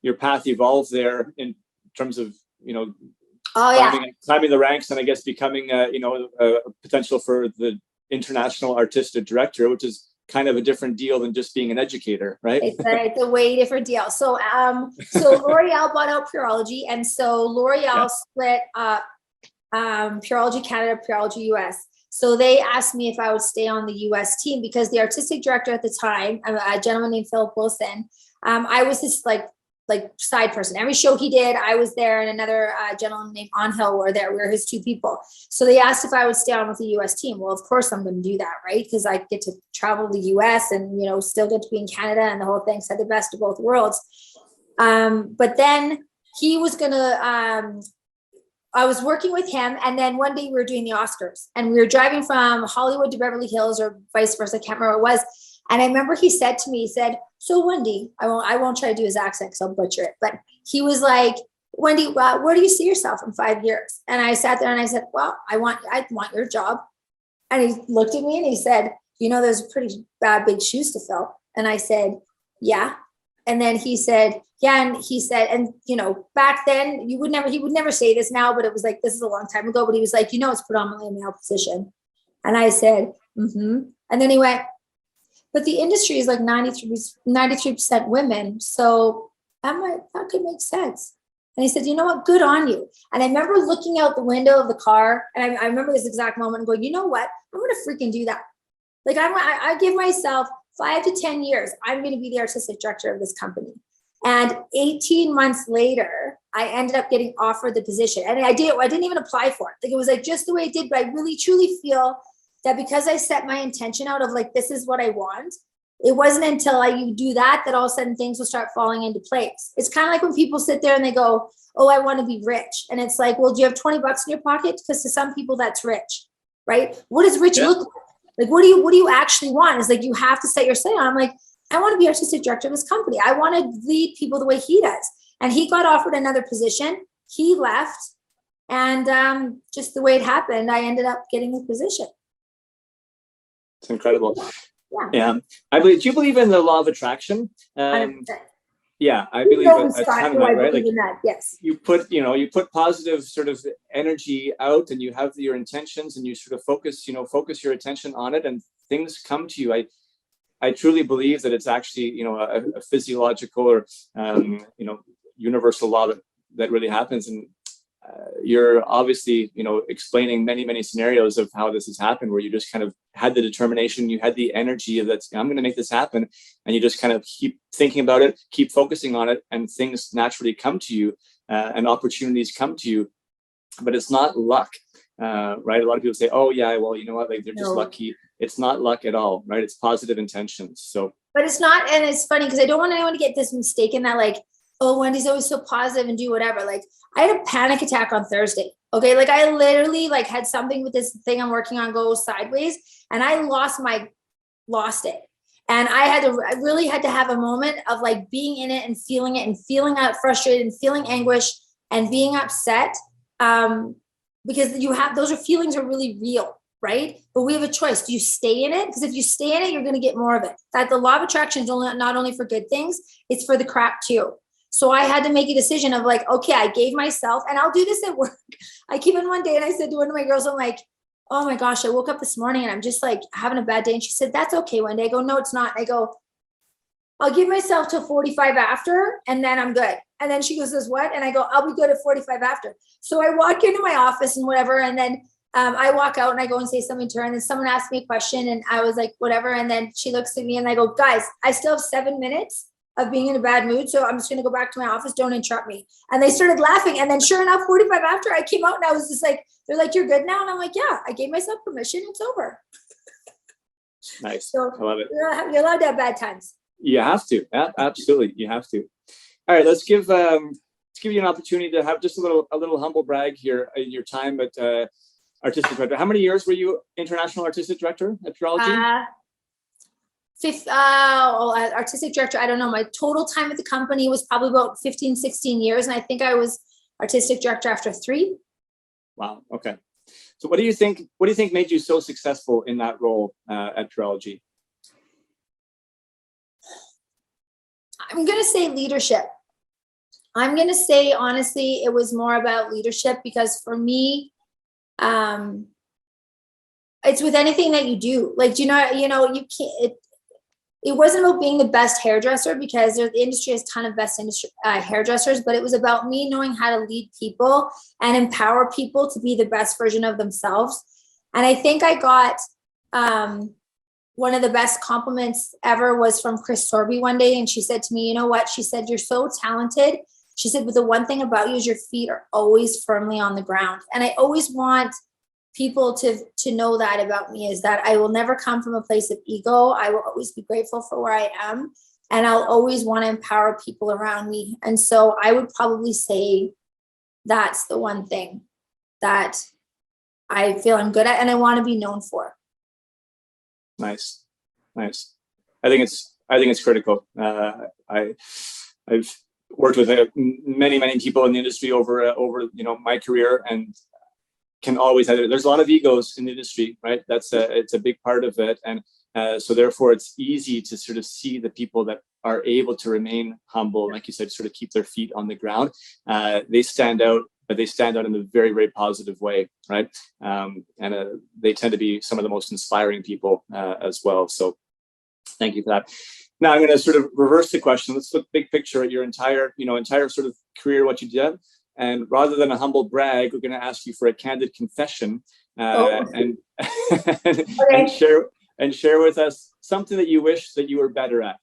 your path evolve there in terms of, climbing the ranks and I guess becoming a potential for the international artistic director, which is kind of a different deal than just being an educator, right? It's a way different deal. So L'Oreal bought out Pureology, and so L'Oreal split up Pureology Canada, Pureology US. So they asked me if I would stay on the US team because the artistic director at the time, a gentleman named Philip Wilson, I was this like side person. Every show he did, I was there, and another gentleman named Angel were there. We were his two people. So they asked if I would stay on with the US team. Well, of course I'm going to do that, right? Because I get to travel to the US and, still get to be in Canada and the whole thing. So the best of both worlds. But then he was going to, I was working with him, and then one day we were doing the Oscars, and we were driving from Hollywood to Beverly Hills or vice versa. I can't remember what it was. And I remember he said to me, so Wendy, I won't try to do his accent because I'll butcher it, but he was like, Wendy, where do you see yourself in 5 years? And I sat there and I said, well, I want your job. And he looked at me and he said, there's pretty big shoes to fill. And I said, yeah. And then he said, yeah. And he said, and back then he would never say this now, but it was like, this is a long time ago, but he was like, it's predominantly a male position. And I said, mm-hmm. And then he went, but the industry is like 93% women. So I'm like, that could make sense. And he said, you know what? Good on you. And I remember looking out the window of the car, and I remember this exact moment and going, you know what? I'm going to freaking do that. Like I give myself 5 to 10 years. I'm going to be the artistic director of this company. And 18 months later, I ended up getting offered the position. And I didn't even apply for it. Like, it was like just the way it did, but I really truly feel that because I set my intention out of like, this is what I want, it wasn't until you do that all of a sudden things will start falling into place. It's kind of like when people sit there and they go, oh, I want to be rich. And it's like, well, do you have 20 bucks in your pocket? Because to some people that's rich, right? What does rich look like? Like, what do you actually want? It's like, you have to set your sight on. I'm like, I want to be artistic director of this company. I want to lead people the way he does. And he got offered another position. He left. And just the way it happened, I ended up getting the position. It's incredible. Yeah. Do you believe in the law of attraction? Yeah, I believe a ton of that, right? Like, yes. You put positive sort of energy out, and you have your intentions, and you sort of focus your attention on it, and things come to you. I truly believe that it's actually, a physiological or, universal law that really happens. And you're obviously, explaining many, many scenarios of how this has happened, where you just kind of had the determination, you had the energy of that, I'm going to make this happen. And you just kind of keep thinking about it, keep focusing on it, and things naturally come to you, and opportunities come to you. But it's not luck, right? A lot of people say, oh yeah, well, you know what? Like, they're just lucky. It's not luck at all, right? It's positive intentions. So, but it's not, and it's funny because I don't want anyone to get this mistaken that like, oh, Wendy's always so positive and do whatever. Like, I had a panic attack on Thursday. Okay. Like, I literally like had something with this thing I'm working on go sideways, and I lost it. And I really had to have a moment of like being in it and feeling out frustrated and feeling anguish and being upset. Because those feelings are really real, right? But we have a choice. Do you stay in it? Because if you stay in it, you're going to get more of it. That the law of attraction is not only for good things, it's for the crap too. So I had to make a decision of like, okay, I gave myself, and I'll do this at work. I came in one day and I said to one of my girls, I'm like, oh my gosh, I woke up this morning and I'm just like having a bad day. And she said, that's okay, Wendy. I go, no, it's not. I go, I'll give myself till 45 after, and then I'm good. And then she goes, what? And I go, I'll be good at 45 after. So I walk into my office and whatever. And then I walk out and I go and say something to her, and then someone asked me a question and I was like, whatever. And then she looks at me and I go, guys, I still have 7 minutes of being in a bad mood. So I'm just going to go back to my office. Don't interrupt me. And they started laughing. And then sure enough, 45 after, I came out and I was just like, they're like, you're good now. And I'm like, yeah, I gave myself permission. It's over. Nice. So I love it. you're allowed to have bad times. You have to. Absolutely. You have to. All right. Let's give you an opportunity to have just a little humble brag here in your time at artistic director. How many years were you international artistic director at Purology? Artistic director, I don't know. My total time at the company was probably about 15, 16 years. And I think I was artistic director after 3. Wow. Okay. So what do you think made you so successful in that role at Purology? I'm going to say leadership. I'm going to say, honestly, it was more about leadership because for me, it's with anything that you do. Like, you can't, it wasn't about being the best hairdresser because the industry has a ton of best hairdressers, but it was about me knowing how to lead people and empower people to be the best version of themselves. And I think I got one of the best compliments ever was from Chris Sorby one day. And she said to me, you know what? She said, you're so talented. She said, but the one thing about you is your feet are always firmly on the ground. And I always want people to know that about me, is that I will never come from a place of ego. I will always be grateful for where I am. And I'll always want to empower people around me. And so I would probably say that's the one thing that I feel I'm good at and I want to be known for. Nice. I think it's critical. I've worked with many people in the industry over my career, and can always have, there's a lot of egos in the industry, right? It's a big part of it, and so therefore it's easy to sort of see the people that are able to remain humble, like you said, sort of keep their feet on the ground. They stand out, but they stand out in a very, very positive way, right? And they tend to be some of the most inspiring people as well. So thank you for that. Now I'm going to sort of reverse the question. Let's look big picture at your entire sort of career, what you did. And rather than a humble brag, we're going to ask you for a candid confession and share with us something that you wish that you were better at.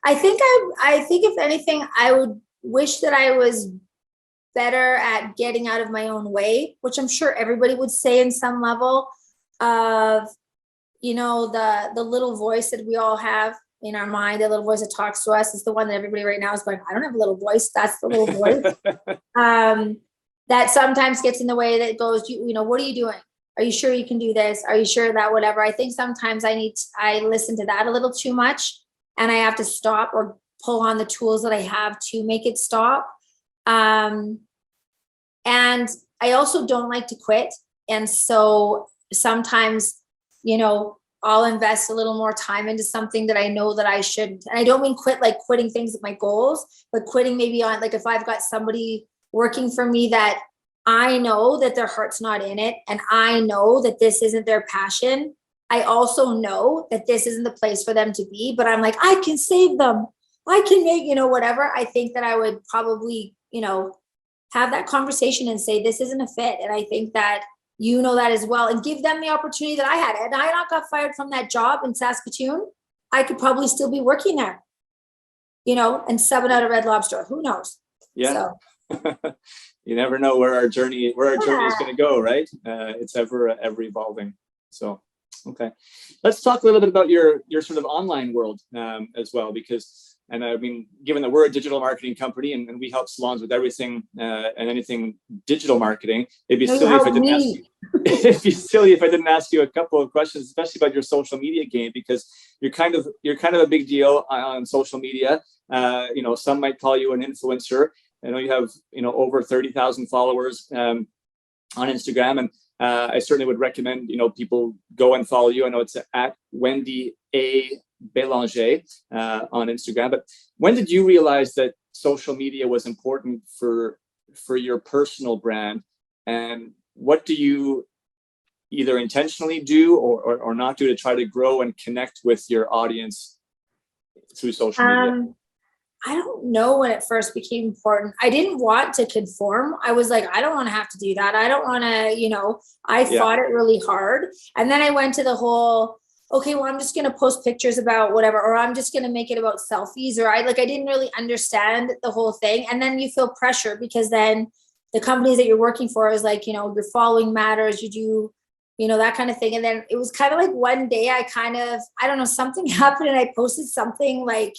I think if anything, I would wish that I was better at getting out of my own way, which I'm sure everybody would say in some level of, the little voice that we all have in our mind, the little voice that talks to us is the one that everybody right now is going, I don't have a little voice. That's the little voice. That sometimes gets in the way, that goes, what are you doing? Are you sure you can do this? Are you sure that whatever? I think sometimes I listen to that a little too much, and I have to stop or pull on the tools that I have to make it stop. And I also don't like to quit. And so sometimes, I'll invest a little more time into something that I know that I shouldn't. And I don't mean quit like quitting things at my goals, but quitting maybe on, like, if I've got somebody working for me that I know that their heart's not in it, and I know that this isn't their passion. I also know that this isn't the place for them to be, but I'm like, I can save them. I can make, whatever. I think that I would probably, have that conversation and say, this isn't a fit. And I think that that as well, and give them the opportunity that I had. And I not got fired from that job in Saskatoon, I could probably still be working there, and subbing out a Red Lobster. Who knows? Yeah. So. You never know where our journey is going to go, right? It's ever evolving. So, okay, let's talk a little bit about your sort of online world as well, because. And I mean, given that we're a digital marketing company and we help salons with everything and anything digital marketing, it'd be silly if I didn't ask you. It'd be silly if I didn't ask you a couple of questions, especially about your social media game, because you're kind of a big deal on social media. Some might call you an influencer. I know you have over 30,000 followers on Instagram, and I certainly would recommend people go and follow you. I know it's at Wendy Bélanger on Instagram. But when did you realize that social media was important for your personal brand, and what do you either intentionally do or not do to try to grow and connect with your audience through social media? I don't know when it first became important. I didn't want to conform. I was like, I don't want to have to do that. I don't want to, I fought it really hard. And then I went to the whole, okay, well, I'm just going to post pictures about whatever, or I'm just going to make it about selfies, or I didn't really understand the whole thing. And then you feel pressure because then the companies that you're working for is like, your following matters, you do, that kind of thing. And then it was kind of like one day I don't know, something happened and I posted something like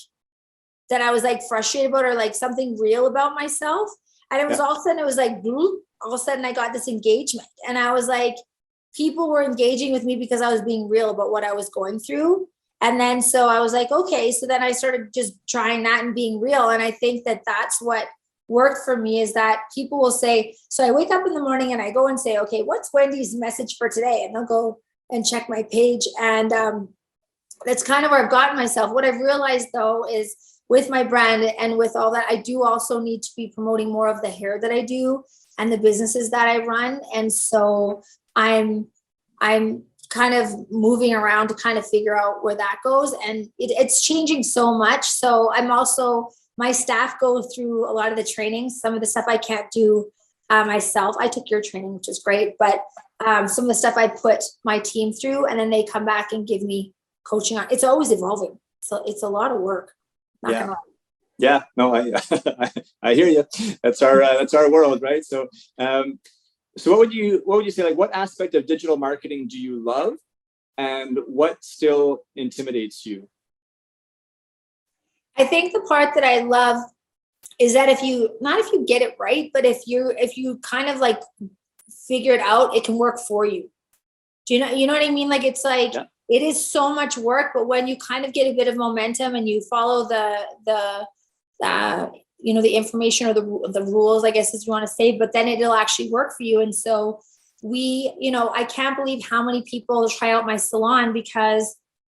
that I was like frustrated about, or like something real about myself. And it was all of a sudden, it was like, bloop, all of a sudden I got this engagement. And I was like, people were engaging with me because I was being real about what I was going through. And then, so I was like, okay. So then I started just trying that and being real. And I think that that's what worked for me, is that people will say, so I wake up in the morning and I go and say, okay, what's Wendy's message for today? And they'll go and check my page. And that's kind of where I've gotten myself. What I've realized though is, with my brand and with all that, I do also need to be promoting more of the hair that I do and the businesses that I run. And so I'm kind of moving around to kind of figure out where that goes. And it's changing so much. So I'm also, my staff go through a lot of the training. Some of the stuff I can't do myself. I took your training, which is great. But some of the stuff I put my team through, and then they come back and give me coaching on. It's always evolving. So it's a lot of work. Yeah, no, I hear you. That's our world, right? So, so what would you say? Like, what aspect of digital marketing do you love, and what still intimidates you? I think the part that I love is that if you get it right, but if you kind of like figure it out, it can work for you. Do you know what I mean? Like, it's like, it is so much work, but when you kind of get a bit of momentum and you follow the information or the rules, I guess, as you want to say, but then it'll actually work for you. And so I can't believe how many people try out my salon because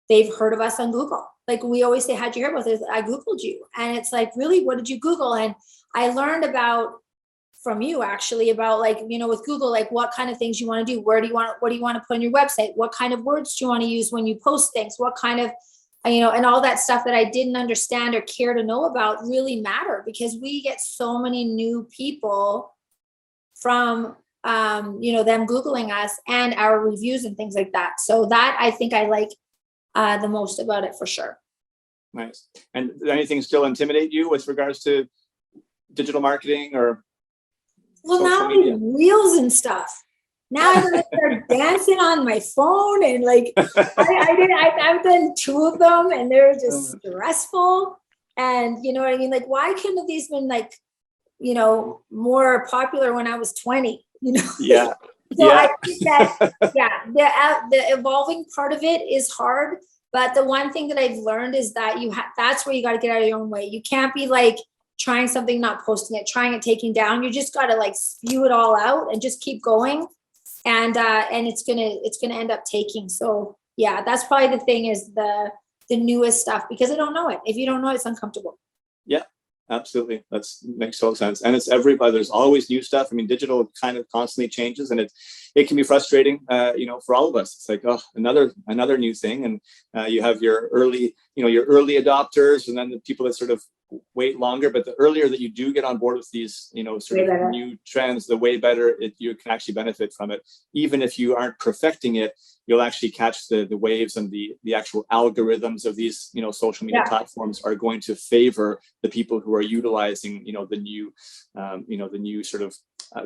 they've heard of us on Google. Like, we always say, how'd you hear about this? I Googled you. And it's like, really, what did you Google? And I learned from you actually about, like, with Google, like what kind of things you want to do, what do you want to put on your website, what kind of words do you want to use when you post things, what kind of, and all that stuff that I didn't understand or care to know about really matter, because we get so many new people from, them Googling us and our reviews and things like that. So that I think I like the most about it, for sure. Nice. And anything still intimidate you with regards to digital marketing or? Well, now with reels and stuff. Now I'm gonna start dancing on my phone, and like I've done 2 of them, and they're just stressful. And you know what I mean? Like, why couldn't have these been like, more popular when I was 20? Yeah. So I think that the evolving part of it is hard. But the one thing that I've learned is that that's where you got to get out of your own way. You can't be like trying something, not posting it, trying it, taking down. You just got to like spew it all out and just keep going. And it's gonna end up taking. So yeah, that's probably the thing, is the newest stuff, because I don't know it. If you don't know it, it's uncomfortable. Yeah, absolutely. That makes total sense. And it's everybody. There's always new stuff. I mean, digital kind of constantly changes, and it can be frustrating, for all of us. It's like, oh, another new thing. And you have your early adopters, and then the people that sort of wait longer. But the earlier that you do get on board with these, sort of new trends, the way better you can actually benefit from it. Even if you aren't perfecting it, you'll actually catch the waves, and the actual algorithms of these, social media platforms are going to favor the people who are utilizing, the new sort of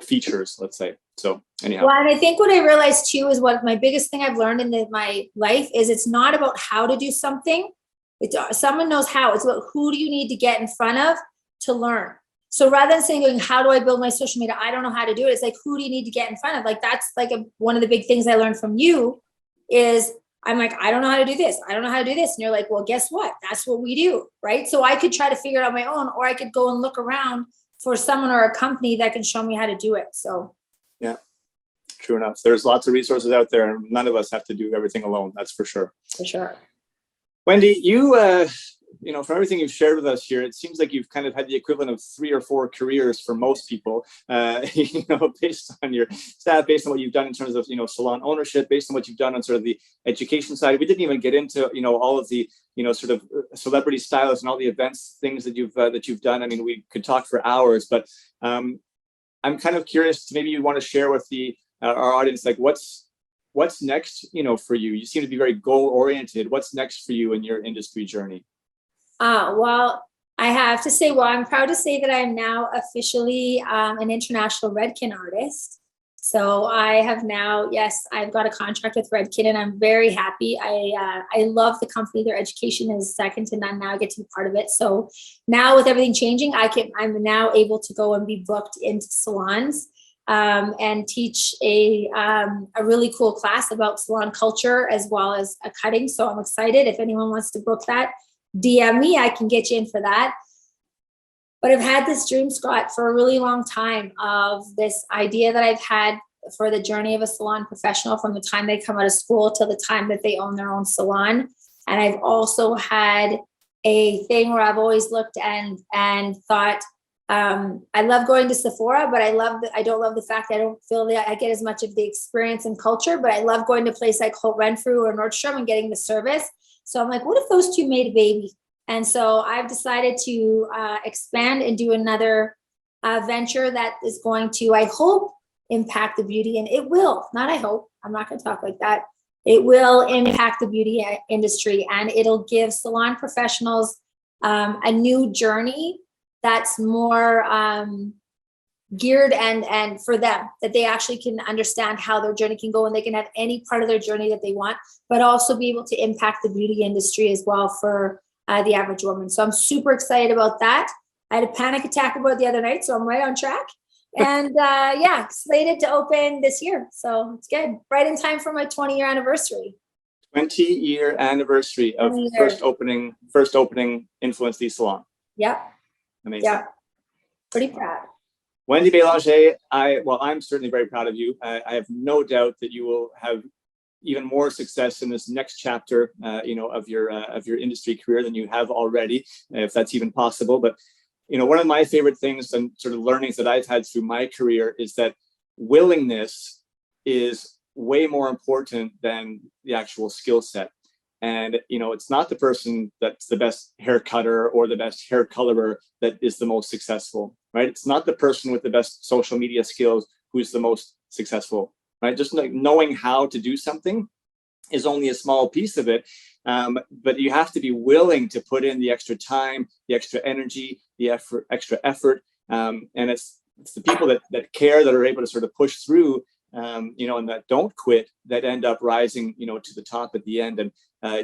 features, let's say. So anyhow. Well, and I think what I realized too is, what my biggest thing I've learned in my life is, it's not about how to do something. Someone knows how. It's about who do you need to get in front of to learn. So rather than saying, how do I build my social media? I don't know how to do it. It's like, who do you need to get in front of? Like, that's like one of the big things I learned from you is, I'm like, I don't know how to do this. I don't know how to do this. And you're like, well, guess what? That's what we do. Right. So I could try to figure it out on my own, or I could go and look around for someone or a company that can show me how to do it. So. Yeah, true enough. There's lots of resources out there, and none of us have to do everything alone. That's for sure. For sure. Wendy, you from everything you've shared with us here, it seems like you've kind of had the equivalent of 3 or 4 careers for most people, based on your staff, based on what you've done in terms of, salon ownership, based on what you've done on sort of the education side. We didn't even get into, all of the, sort of celebrity stylists and all the events, things that you've done. I mean, we could talk for hours, but I'm kind of curious to maybe you want to share with our audience, like what's next, for you? You seem to be very goal oriented. What's next for you in your industry journey? Well, I have to say, I'm proud to say that I am now officially an international Redken artist. So I have now, yes, I've got a contract with Redken, and I'm very happy. I love the company. Their education is second to none. Now I get to be part of it. So now with everything changing, I'm now able to go and be booked into salons and teach a really cool class about salon culture as well as a cutting. So I'm excited. If anyone wants to book that, DM me. I can get you in for that. But I've had this dream, Scott, for a really long time, of this idea that I've had for the journey of a salon professional from the time they come out of school till the time that they own their own salon. And I've also had a thing where I've always looked and thought, I love going to Sephora, but I don't love the fact that I don't feel that I get as much of the experience and culture, but I love going to a place like Holt Renfrew or Nordstrom and getting the service. So I'm like, what if those two made a baby? And so I've decided to expand and do another venture that is going to, I hope, impact the beauty. And it will, not I hope, I'm not going to talk like that. It will impact the beauty industry, and it'll give salon professionals a new journey that's more geared and for them, that they actually can understand how their journey can go, and they can have any part of their journey that they want, but also be able to impact the beauty industry as well for the average woman. So I'm super excited about that. I had a panic attack about it the other night, so I'm right on track. And slated to open this year. So it's good. Right in time for my 20-year anniversary. 20-year anniversary of first opening Influence the Salon. Yep. Amazing. Yeah. Pretty proud. Wendy Bélanger, I'm certainly very proud of you. I have no doubt that you will have even more success in this next chapter, of your industry career than you have already, if that's even possible. But one of my favorite things and sort of learnings that I've had through my career is that willingness is way more important than the actual skill set. And, it's not the person that's the best hair cutter or the best hair colorer that is the most successful, right? It's not the person with the best social media skills who's the most successful, right? Just like knowing how to do something is only a small piece of it. But you have to be willing to put in the extra time, the extra energy, the extra effort. And it's the people that care, that are able to sort of push through, and that don't quit, that end up rising, to the top at the end. And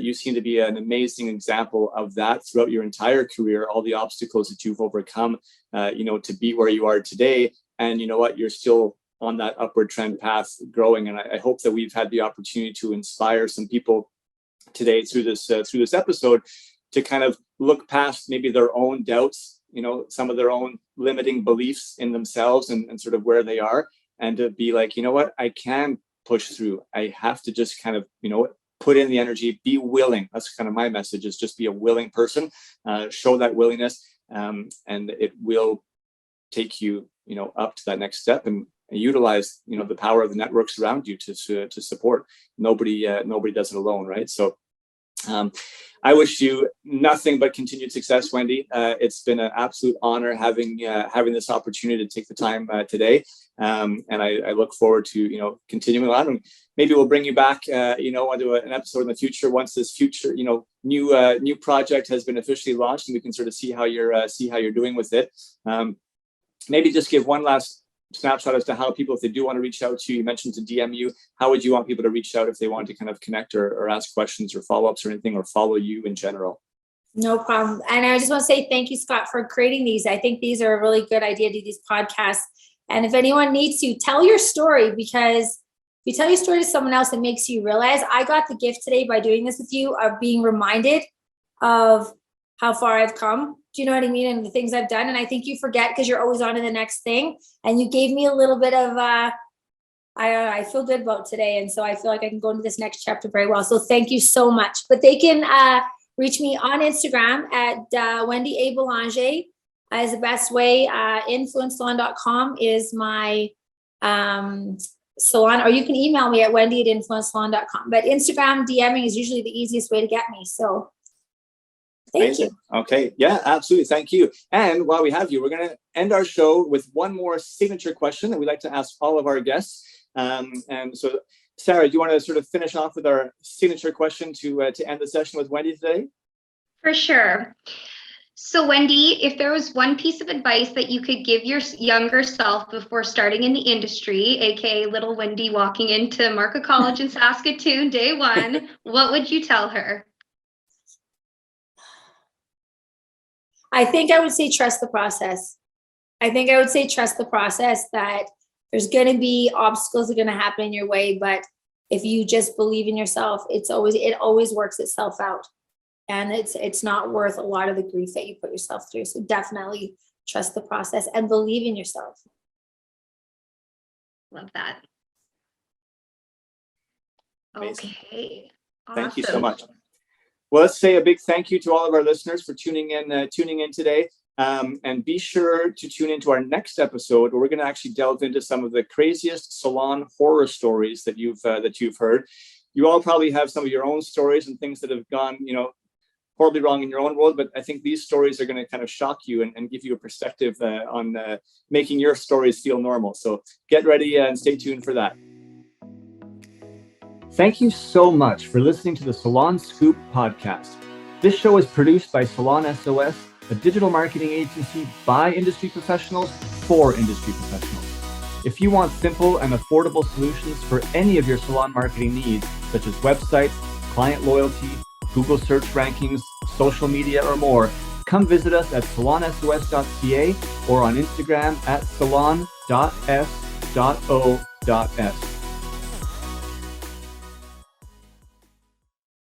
you seem to be an amazing example of that throughout your entire career, all the obstacles that you've overcome, to be where you are today. And you know what, you're still on that upward trend path growing. And I hope that we've had the opportunity to inspire some people today through this episode to kind of look past maybe their own doubts, some of their own limiting beliefs in themselves and sort of where they are, and to be like, what, I can push through. I have to just kind of, put in the energy, be willing. That's kind of my message, is just be a willing person, show that willingness, and it will take you, up to that next step, and utilize, the power of the networks around you to support. Nobody does it alone, right? So I wish you nothing but continued success, Wendy. It's been an absolute honor having this opportunity to take the time today, and I look forward to continuing on. And maybe we'll bring you back, onto an episode in the future once this future new project has been officially launched, and we can sort of see how you're doing with it. Maybe just give one last snapshot as to how people, if they do want to reach out to you, you mentioned to DM you, how would you want people to reach out if they want to kind of connect or ask questions or follow-ups or anything, or follow you in general? No problem. And I just want to say thank you, Scott, for creating these. I think these are a really good idea to do these podcasts. And if anyone needs to, tell your story, because if you tell your story to someone else, it makes you realize. I got the gift today by doing this with you of being reminded of how far I've come. Do you know what I mean? And the things I've done. And I think you forget because you're always on to the next thing. And you gave me a little bit of, I feel good about today. And so I feel like I can go into this next chapter very well. So thank you so much. But they can reach me on Instagram at Wendy A. Bélanger is the best way. Influencesalon.com is my salon, or you can email me at wendy@influencesalon.com. But Instagram DMing is usually the easiest way to get me. So thank you. Okay. Yeah, absolutely. Thank you. And while we have you, we're going to end our show with one more signature question that we like to ask all of our guests. And so, Sarah, do you want to sort of finish off with our signature question to end the session with Wendy today? For sure. So Wendy, if there was one piece of advice that you could give your younger self before starting in the industry, aka little Wendy walking into Market College in Saskatoon day one, what would you tell her? I think I would say trust the process. That there's going to be obstacles that are going to happen in your way, but if you just believe in yourself, it always works itself out. And it's not worth a lot of the grief that you put yourself through. So definitely trust the process and believe in yourself. Love that. Amazing. Okay. Thank you so Awesome. much. Well, let's say a big thank you to all of our listeners for tuning in today. And be sure to tune into our next episode, where we're going to actually delve into some of the craziest salon horror stories that you've heard. You all probably have some of your own stories and things that have gone, horribly wrong in your own world, but I think these stories are going to kind of shock you and give you a perspective on making your stories feel normal. So get ready and stay tuned for that. Thank you so much for listening to the Salon Scoop podcast. This show is produced by Salon S.O.S, a digital marketing agency by industry professionals for industry professionals. If you want simple and affordable solutions for any of your salon marketing needs, such as websites, client loyalty, Google search rankings, social media, or more, come visit us at salonsos.ca or on Instagram at salon.s.o.s.